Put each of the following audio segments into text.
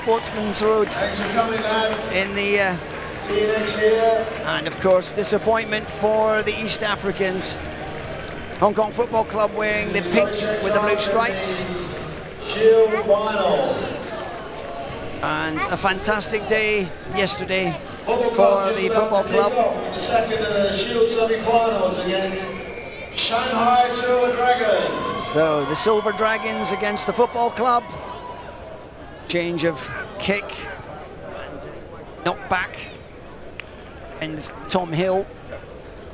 Sportsman's Road in the See you next year. and of course disappointment for the East Africans. Hong Kong Football Club wearing the pink with the blue stripes. Shield final. And a fantastic day yesterday for the about football to club. kick off the second of the Shield semi-finals against Shanghai Silver Dragons. So the Silver Dragons against the football club. Change of kick and knock back. And Tom Hill.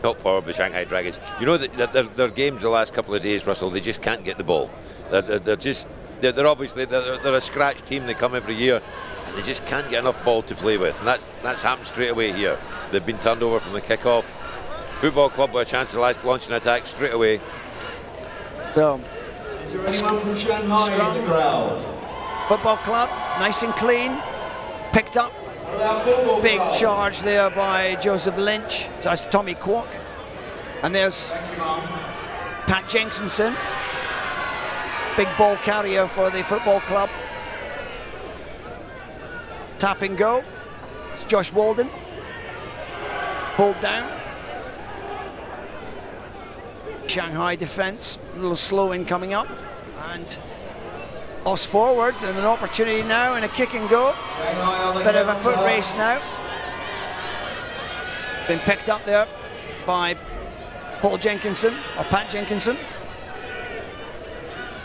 Top forward with Shanghai Dragons. You know that their games the last couple of days, Russell, they just can't get the ball. They're obviously they're a scratch team. They come every year and they just can't get enough ball to play with, and that's happened straight away here. They've been turned over from the kick-off. Football club with a chance to launch an attack straight away. So Is there anyone from Shanghai in the crowd? football club, nice and clean, picked up. What about football Big club? charge there by Joseph Lynch. So that's Tommy Kwok. And there's Thank you, Mum. Pat Jenkinson. Big ball carrier for the football club. Tap and go. It's Josh Walden. Pulled down. Shanghai defence, a little slow in coming up. And lost forwards and an opportunity now and a kick and go. Shanghai on the Bit of a counter. foot race now. Been picked up there by Paul Jenkinson, or Pat Jenkinson.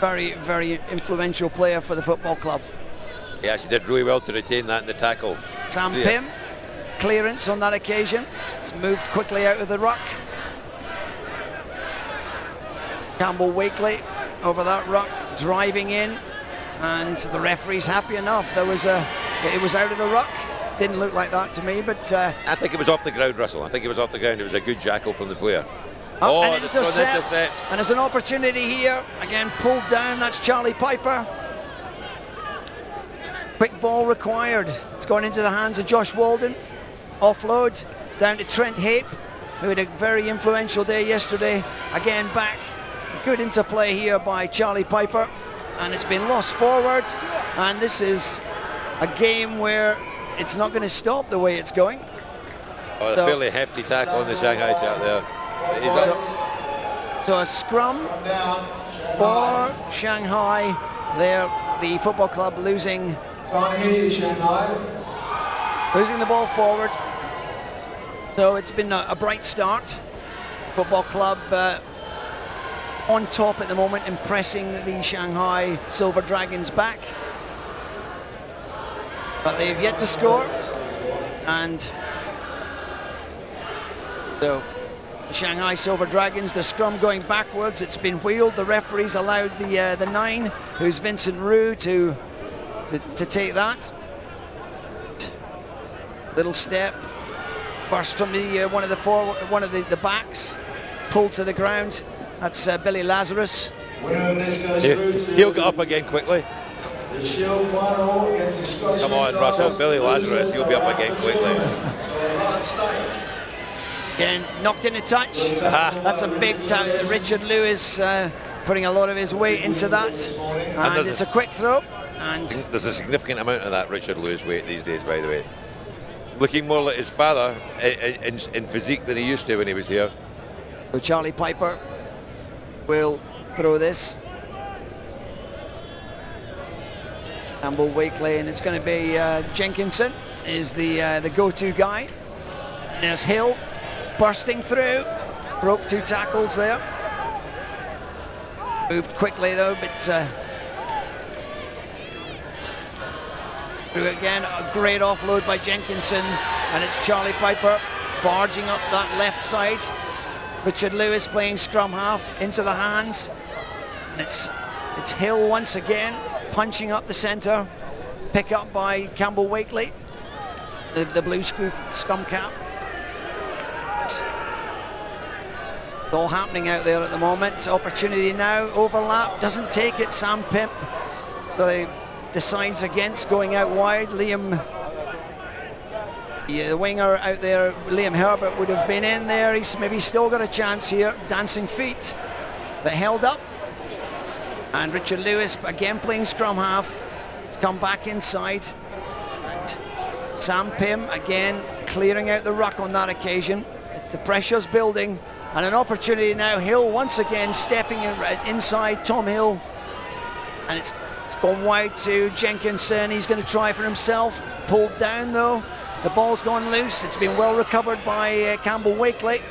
Very, very influential player for the football club. He actually did really well to retain that in the tackle. Sam Yeah. Pym, clearance on that occasion. It's moved quickly out of the ruck. Campbell Wakely over that ruck, driving in, and the referee's happy enough. It was out of the ruck. Didn't look like that to me, but I think it was off the ground, Russell. I think it was off the ground. It was a good jackal from the player. an it's an intercept. And there's an opportunity here. Again, pulled down. That's Charlie Piper. Quick ball required. It's gone into the hands of Josh Walden. Offload down to Trent Hape, who had a very influential day yesterday. Again, back. Good interplay here by Charlie Piper. And it's been lost forward. And this is a game where it's not going to stop the way it's going. Oh, a So- fairly hefty tackle on the Shanghai chat there. So a scrum Come down. for Shanghai. There, the football club losing Can't hear you, Shanghai. the ball forward. So it's been a bright start. Football club on top at the moment, impressing the Shanghai Silver Dragons back. But they've yet to score. And so the Shanghai Silver Dragons, the scrum going backwards. It's been wheeled. The referees allowed the 9, who's Vincent Roux, to take that. Little step, burst from the one of the backs, pulled to the ground. That's Billy Lazarus. Winner of this goes through to He'll get up again quickly. the Shield final against the Scottish Come on, Exiles. Russell. Billy Lazarus, he'll be up again quickly. So a lot at stake. Again, knocked in a touch. Aha. That's a big tap. Richard Lewis putting a lot of his weight into that. And there's it's a quick throw. And There's a significant amount of that Richard Lewis weight these days, by the way. Looking more like his father in physique than he used to when he was here. so Charlie Piper will throw this. Campbell Wakely, and it's going to be Jenkinson is the go-to guy. There's Hill bursting through, broke 2 tackles there. Moved quickly though, but through again, a great offload by Jenkinson, and it's Charlie Piper barging up that left side. Richard Lewis playing scrum half into the hands, and it's Hill once again punching up the centre, pick up by Campbell Wakely, the blue scum cap. It's all happening out there at the moment. Opportunity now, overlap, doesn't take it, Sam Pimp. So he decides against going out wide. Liam, the winger out there, Liam Herbert, would have been in there. He's maybe still got a chance here. Dancing feet that held up. And Richard Lewis again playing scrum half. It's come back inside. And Sam Pym again clearing out the ruck on that occasion. It's the pressure's building, and an opportunity now. Hill once again stepping inside Tom Hill, and it's gone wide to Jenkinson. He's going to try for himself. Pulled down though. The ball's gone loose. It's been well recovered by Campbell Wakely,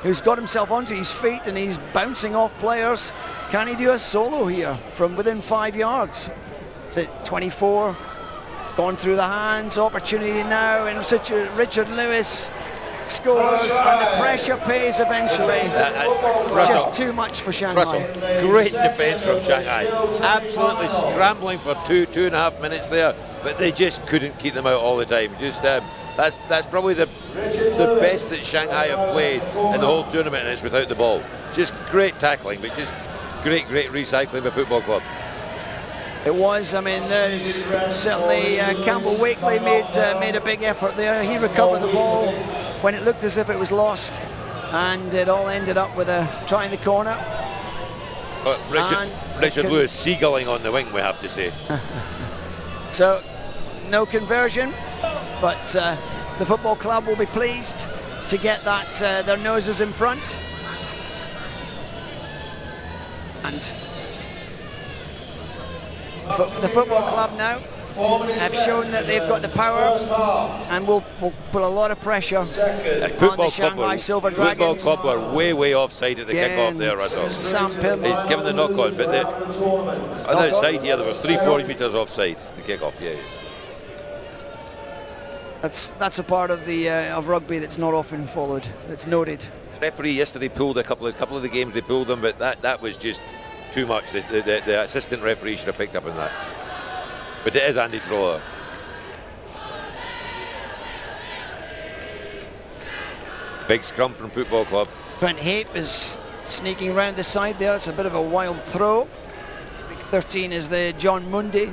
who's got himself onto his feet and he's bouncing off players. Can he do a solo here from within 5 yards? It's at 24. It's gone through the hands. Opportunity now, and Richard Lewis scores, and the pressure pays eventually. Just too much for Shanghai. Russell, great defence from Shanghai. Absolutely scrambling for two and a half minutes there, but they just couldn't keep them out all the time. Just that's probably the best that Shanghai have played in the whole tournament, and it's without the ball. Just great tackling, but just great recycling by Football Club. It was. I mean, certainly Campbell Wakely made a big effort there. He recovered the ball when it looked as if it was lost, and it all ended up with a try in the corner. But Richard Lewis seagulling on the wing, we have to say. So, no conversion, but the Football Club will be pleased to get that their noses in front. And the Football Club now have shown that they've got the power and will put a lot of pressure on the Shanghai Silver Dragons. Football Club were way offside at the kick-off there, Russell. Sam Pym. He's given the knock-on, but on the outside here, there was 340 metres offside, the kick-off, yeah. That's a part of the of rugby that's not often followed. That's noted. The referee yesterday pulled a couple of the games, they pulled them, but that was just too much. The assistant referee should have picked up on that. But it is Andy Throller. Big scrum from Football Club. Trent Hape is sneaking around the side there. It's a bit of a wild throw. Big 13 is the John Mundy.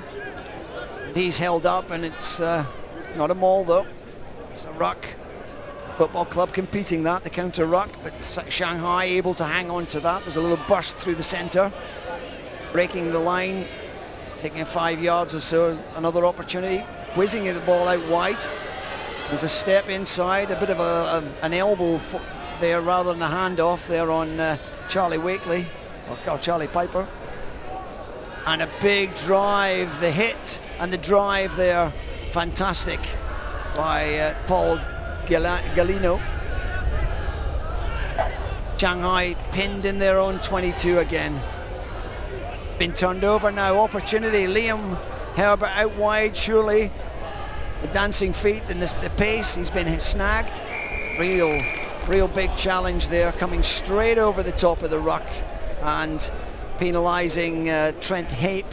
And he's held up, and it's not a maul though. It's a ruck. Football Club competing that, the counter ruck, but Shanghai able to hang on to that. There's a little burst through the centre, breaking the line, taking 5 yards or so. Another opportunity, whizzing the ball out wide. There's a step inside, a bit of an elbow there rather than a handoff there on Charlie Wakely, or Charlie Piper. And a big drive, the hit and the drive there, fantastic by Paul Galino. Shanghai pinned in their own 22 again. It's been turned over now. Opportunity. Liam Herbert out wide, surely. The dancing feet and the pace. He's been snagged. Real big challenge there, coming straight over the top of the ruck and penalising Trent Hape.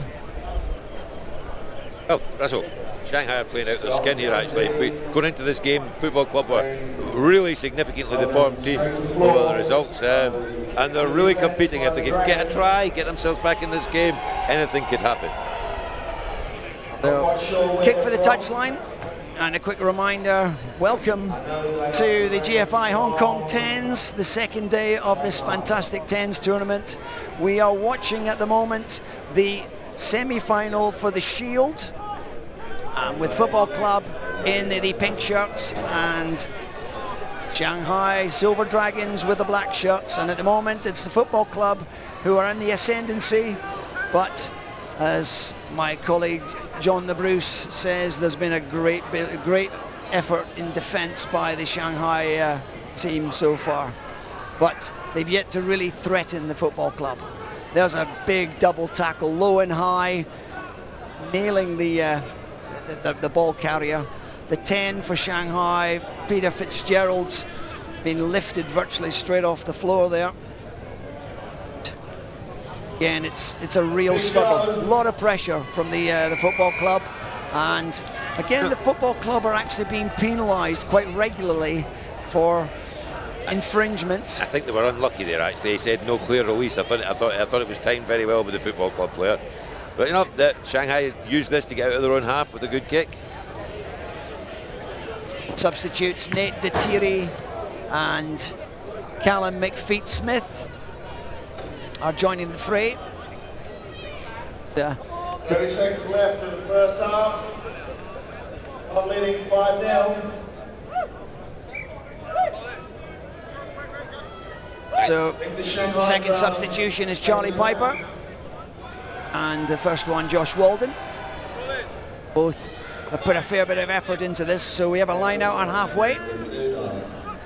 Well, Russell, Shanghai are playing out their skin here actually. Going into this game, Football Club were really significantly the form team over the results, and they're really competing. If they can get a try, get themselves back in this game, anything could happen. So, kick for the touchline, and a quick reminder, welcome to the GFI Hong Kong 10s, the second day of this fantastic 10s tournament. We are watching at the moment the semi-final for the Shield, with Football Club in the pink shirts and Shanghai Silver Dragons with the black shirts, and at the moment it's the Football Club who are in the ascendancy, but as my colleague John the Bruce says, there's been a great effort in defence by the Shanghai team so far, but they've yet to really threaten the Football Club. There's a big double tackle, low and high, nailing the ball carrier. The 10 for Shanghai, Peter Fitzgerald's been lifted virtually straight off the floor there. Again, it's a real struggle. A lot of pressure from the Football Club, and again the Football Club are actually being penalised quite regularly for infringements. I think they were unlucky there actually. He said no clear release. I thought it was timed very well with the Football Club player. But you know, that Shanghai used this to get out of their own half with a good kick. Substitutes Nate Detiri and Callum McFeet-Smith are joining the fray. 30 seconds left in the first half. I'm leading 5-0. So, second substitution is Charlie Piper, and the first one, Josh Walden. Both have put a fair bit of effort into this, so we have a line out on halfway.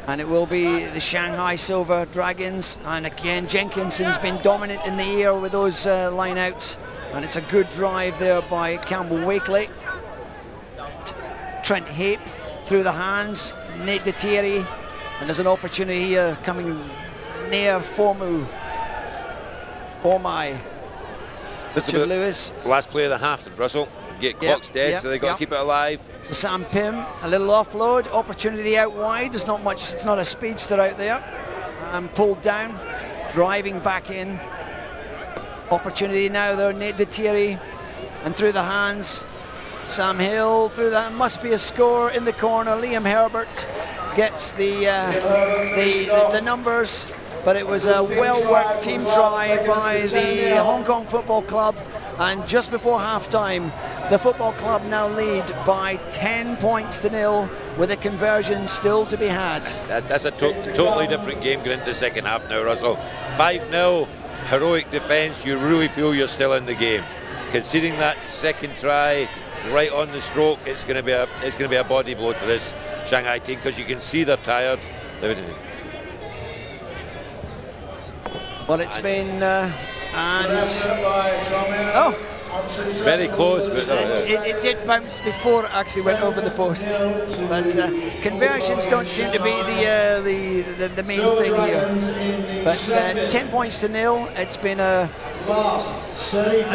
And it will be the Shanghai Silver Dragons, and again Jenkinson's been dominant in the air with those line outs, and it's a good drive there by Campbell Wakely. Trent Hape through the hands, Nate Detieri, and there's an opportunity here coming near Formu. Formai. Richard Lewis. Last play of the half, Russell. Clock's dead, so they've got to keep it alive. So Sam Pym, a little offload, opportunity out wide. There's not much, it's not a speedster out there. Pulled down, driving back in. Opportunity now though, Nate Detieri, and through the hands. Sam Hill through that, must be a score in the corner. Liam Herbert gets the numbers, but it was a well-worked team try by the Hong Kong Football Club. And just before half-time, the football club now lead by 10 points to 0, with a conversion still to be had. That's a totally different game going into the second half now, Russell. 5-0, heroic defence. You really feel you're still in the game. Conceding that second try right on the stroke, it's going to be a body blow to this Shanghai team, because you can see they're tired. Well, it's been very close, but it did bounce before it actually went over the post. But conversions don't seem to be the main thing here. But 10 points to 0. It's been a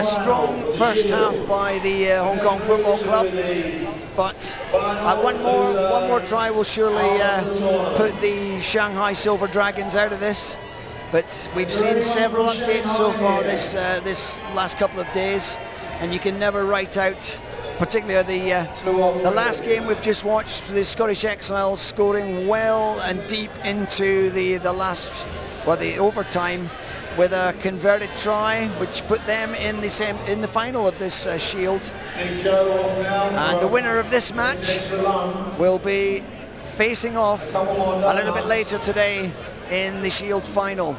strong first half by the Hong Kong Football Club. But one more try will surely put the Shanghai Silver Dragons out of this. But we've seen several updates so far this last couple of days, and you can never write out, particularly the last game we've just watched, the Scottish Exiles scoring well and deep into the overtime with a converted try, which put them in the final of this Shield. And the winner of this match will be facing off a little bit later today in the Shield final.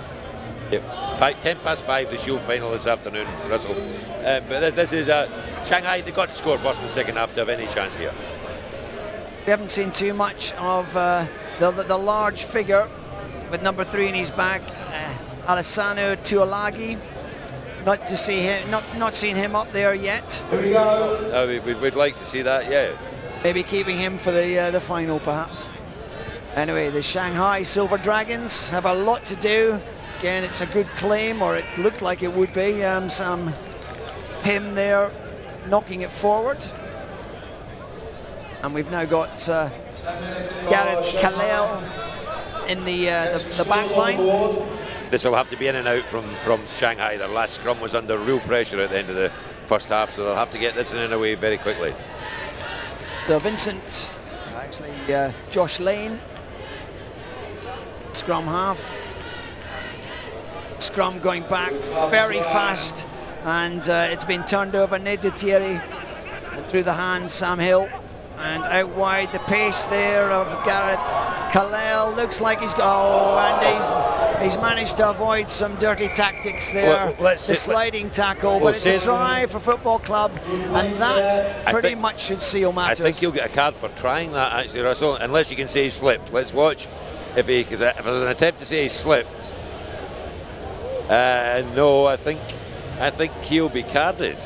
Yep. 5:10 the Shield final this afternoon, Russell. But this is Shanghai. They've got to score first and second half to have any chance here. We haven't seen too much of the large figure with number 3 in his back, Alessandro Tuolagi. Not seen him up there yet. Here we go. We'd like to see that, yeah. Maybe keeping him for the final, perhaps. Anyway, the Shanghai Silver Dragons have a lot to do. Again, it's a good claim, or it looked like it would be. Sam Pym there knocking it forward. And we've now got Gareth Kalel in the back line. This will have to be in and out from Shanghai. Their last scrum was under real pressure at the end of the first half, so they'll have to get this in and away very quickly. So Vincent, actually Josh Lane, scrum half. Scrum going back very fast, and it's been turned over. Nate Detieri, and through the hands Sam Hill, and out wide the pace there of Gareth Kalel. Looks like he's and he's managed to avoid some dirty tactics there. Well, the sliding tackle, but it's a try for Football Club, and that pretty much should seal matters. I think he'll get a card for trying that, actually, Russell, unless you can say he slipped. Let's watch if there's an attempt to say he slipped. No, I think he'll be carded.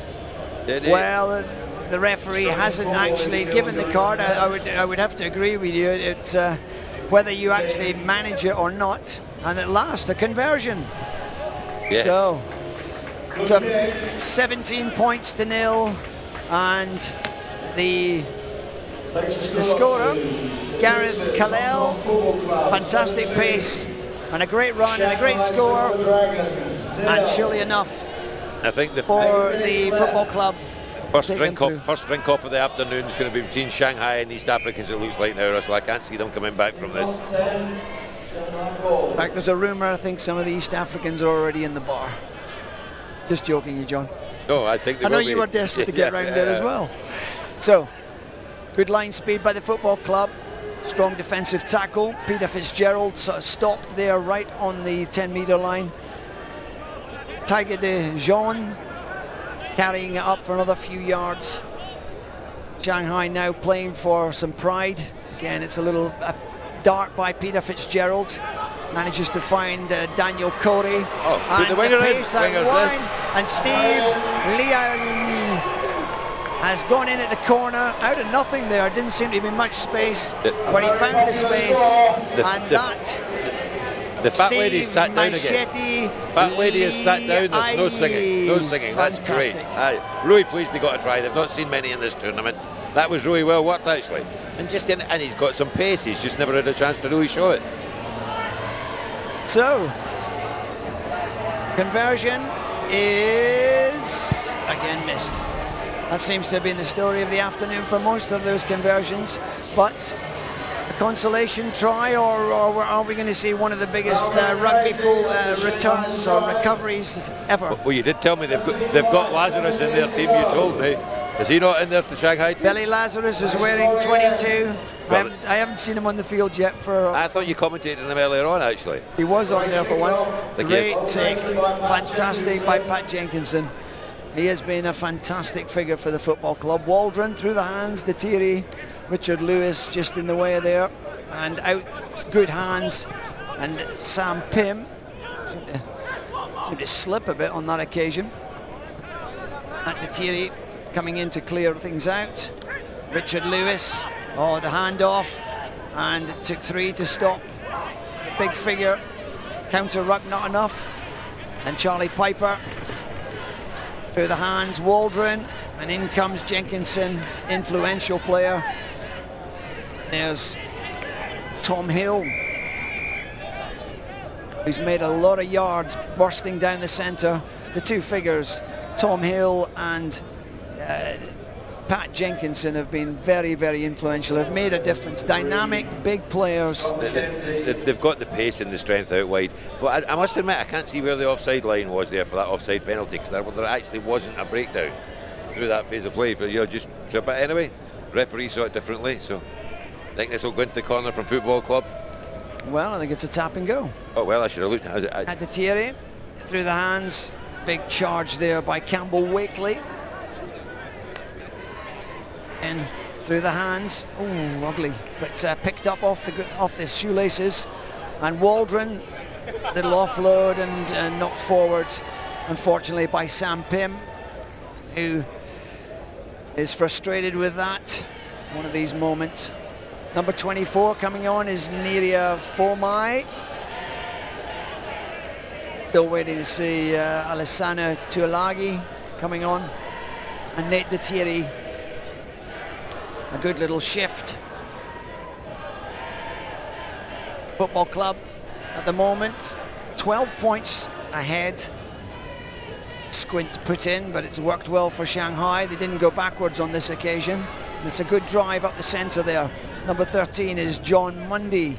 Well, the referee hasn't actually given the card. I would have to agree with you. It's whether you actually manage it or not. And at last, a conversion. Yes. So 17 points to 0, and the scorer, Gareth Kalel, fantastic pace and a great run and a great score, and surely enough, I think for the Football Club. First drink off of the afternoon is going to be between Shanghai and East Africans, it looks like now, Russell. I can't see them coming back from this. In fact, there's a rumour I think some of the East Africans are already in the bar. Just joking, you, John. No, I think they I know will you be. were desperate to get round there as well. So, good line speed by the football club. Strong defensive tackle. Peter Fitzgerald sort of stopped there right on the 10-metre line. Tiger de Jean carrying it up for another few yards. Shanghai now playing for some pride. Again, it's a little dart by Peter Fitzgerald. Manages to find Daniel Corey. Put the winger in. And Steve Liali has gone in at the corner, out of nothing there. Didn't seem to be much space, but he found the space. The fat lady sat down again. Fat lady has sat down. There's no singing. No singing. That's great. Really pleased they got a try. They've not seen many in this tournament. That was really well worked, actually. And he's got some pace. He's just never had a chance to really show it. So, conversion is again missed. That seems to have been the story of the afternoon for most of those conversions. But a consolation try, or are we going to see one of the biggest rugby full returns or recoveries ever? Well, you did tell me they've got Lazarus in their team. You told me. Is he not in there to Shanghai team? Billy Lazarus is wearing 22. I haven't seen him on the field yet for... I thought you commentated on him earlier on, actually. He was on there for once. Great take. Fantastic by Pat Jenkinson. He has been a fantastic figure for the football club. Waldron through the hands, De Thierry, Richard Lewis just in the way there. And out, good hands. And Sam Pym seemed to slip a bit on that occasion. And De Thierry coming in to clear things out. Richard Lewis, the handoff, and it took 3 to stop. Big figure, counter ruck not enough. And Charlie Piper through the hands, Waldron, and in comes Jenkinson, influential player. There's Tom Hill, who's made a lot of yards bursting down the centre. The two figures, Tom Hill and Pat Jenkinson, have been very, very influential, have made a difference. Dynamic, big players. They've got the pace and the strength out wide. But I must admit, I can't see where the offside line was there for that offside penalty, because there actually wasn't a breakdown through that phase of play. But but anyway, referee saw it differently, so I think this will go into the corner from football club. Well, I think it's a tap and go. Oh, well, I should have looked at De Thierry, through the hands. Big charge there by Campbell Wakely. And through the hands, ugly, but picked up off the shoelaces. And Waldron, little offload and knocked forward, unfortunately, by Sam Pym, who is frustrated with that. One of these moments. Number 24 coming on is Neria Fomai. Still waiting to see Alessandro Tuolagi coming on, and Nate De Thierry. A good little shift. Football club at the moment 12 points ahead. Squint put in, but it's worked well for Shanghai. They didn't go backwards on this occasion. And it's a good drive up the centre there. Number 13 is John Mundy.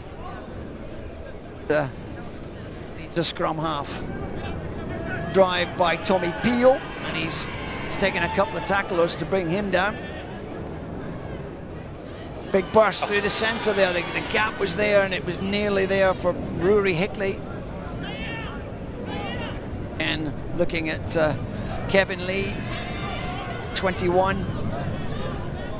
Needs a scrum half. Drive by Tommy Peel, and he's taken a couple of tacklers to bring him down. Big burst through the centre there. The gap was there, and it was nearly there for Rory Hickley. And looking at Kevin Lee, 21.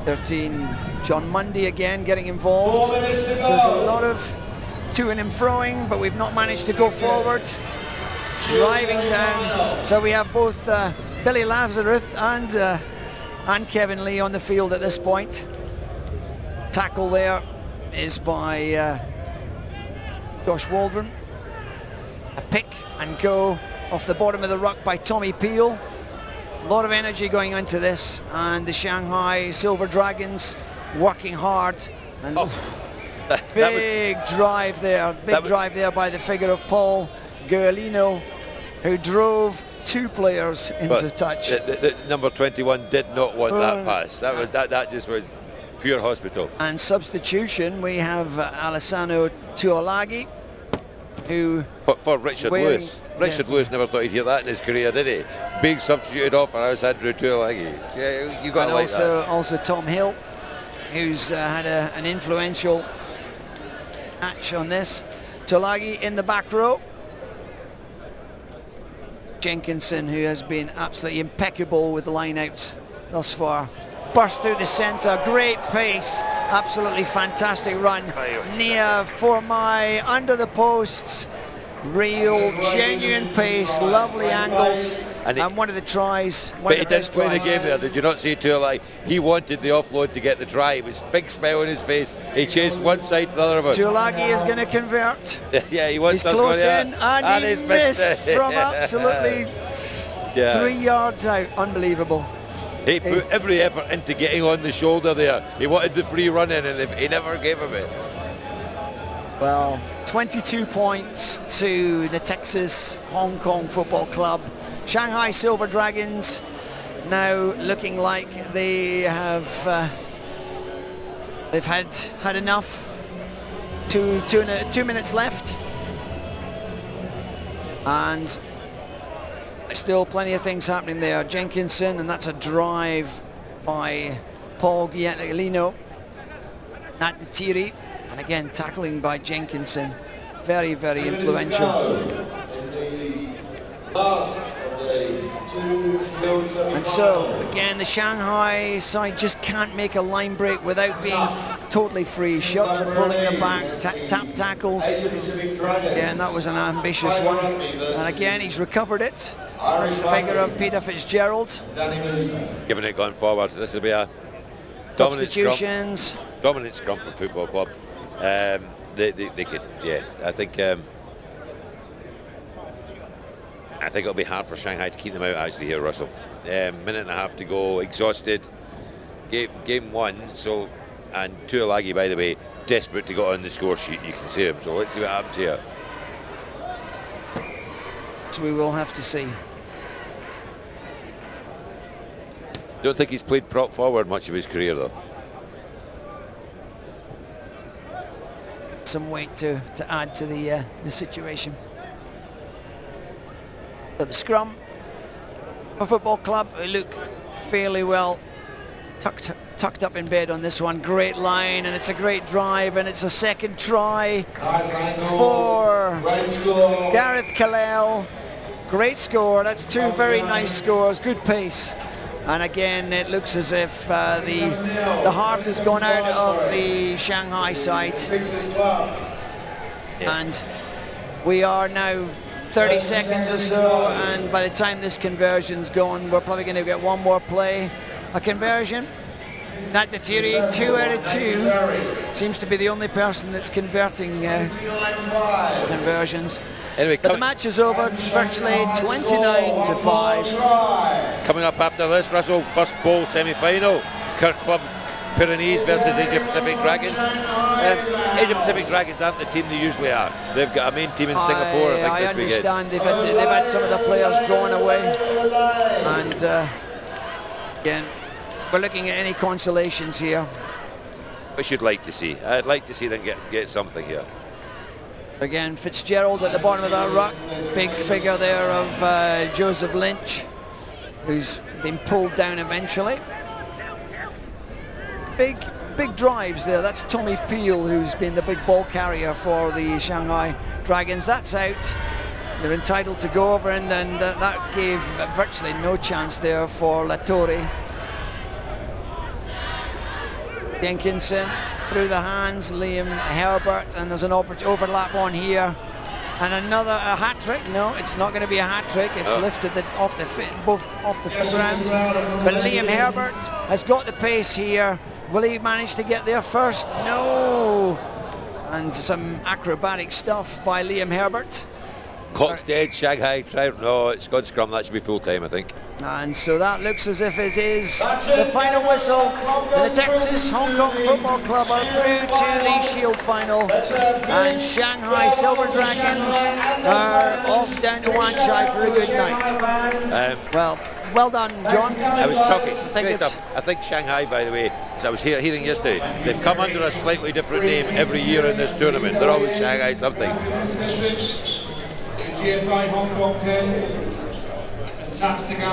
13, John Mundy again getting involved. So there's a lot of to-ing and fro-ing, but we've not managed to go forward. Driving down. So we have both Billy Lazarus and Kevin Lee on the field at this point. Tackle there is by Josh Waldron. A pick and go off the bottom of the ruck by Tommy Peel. A lot of energy going into this, and the Shanghai Silver Dragons working hard. And big drive there by the figure of Paul Guerlino, who drove two players into touch. The number 21 did not want that pass. That just was pure hospital. And substitution, we have Alessandro Tuolagi, who for Richard Lewis. Richard Lewis never thought he'd hear that in his career, did he? being substituted off, and I was Andrew Tuilagi. Yeah, you got to like that. Also Tom Hill, who's had an influential match on this. Tuilagi in the back row. Jenkinson, who has been absolutely impeccable with the line-outs thus far. Burst through the centre, great pace, absolutely fantastic run. Nia Formai under the posts, real, genuine pace, lovely angles, and one of the tries. But he didn't play the game there, did you not see Tuilagi? He wanted the offload to get the try. It was a big smile on his face. He chased one side to the other. Tuilagi is going to convert. Yeah, he wants. He's close in, and he missed from absolutely 3 yards out. Unbelievable. He put every effort into getting on the shoulder there. He wanted the free run in, and he never gave him it. Well, 22 points to Natixis Hong Kong Football Club. Shanghai Silver Dragons now looking like they have they've had enough. Two minutes left, and still plenty of things happening there. Jenkinson, and that's a drive by Paul Giacolino. Natixis, and again tackling by Jenkinson. Very, very influential. And so, again, the Shanghai side just can't make a line break without being totally free. Shots are pulling them back, tap tackles. Again, that was an ambitious one. And again, he's recovered it. That's the figure of Peter Fitzgerald. Giving it going forward. This will be a dominant scrum for Football Club. They could, yeah. I think it'll be hard for Shanghai to keep them out actually here, Russell. Minute and a half to go, exhausted. Game one, so, and Tuilagi, by the way, desperate to get on the score sheet. You can see him. So let's see what happens here. So we will have to see. Don't think he's played prop forward much of his career though. Some weight to add to the situation. So the scrum for Football Club, who look fairly well tucked up in bed on this one. Great line, and it's a great drive, and it's a second try for Gareth Kalel. Great score. That's two very nice scores. Good pace. And again, it looks as if the heart has gone out of the Shanghai side. And we are now 30 seconds or so, and by the time this conversion's gone, we're probably going to get one more play. A conversion. Natixis, 2 out of 2. Seems to be the only person that's converting conversions. Anyway, but the match is over, virtually 29-5. Coming up after this, Russell, first bowl semi-final. Kirk Club Pyrenees versus Asia Pacific Dragons. Asia Pacific Dragons aren't the team they usually are. They've got a main team in Singapore, I think, this weekend. They've had some of the players drawn away. And again, we're looking at any consolations here. We should like to see. I'd like to see them get something here. Again, Fitzgerald at the bottom of that ruck. Big figure there of Joseph Lynch, who's been pulled down eventually. Big drives there. That's Tommy Peel, who's been the big ball carrier for the Shanghai Dragons. That's out. They're entitled to go over, and that gave virtually no chance there for Latorre. Jenkinson through the hands, Liam Herbert, and there's an overlap on here, and a hat-trick. No, it's not going to be a hat-trick. It's lifted both off the ground. But Liam Herbert has got the pace here. Will he manage to get there first? No. And some acrobatic stuff by Liam Herbert. Clock's dead, Shanghai try. No, it's gone scrum. That should be full time, I think. And so that looks as if it is the final whistle. The Natixis Hong Kong Football Club are through to the Shield final, and Shanghai Silver Dragons are off down to Wan Chai for a good night. Well done, John. I was talking. I think Shanghai, by the way, as I was hearing yesterday, they've come under a slightly different name every year in this tournament. They're always Shanghai something. GFI Hong Kong 10s. Fantastic.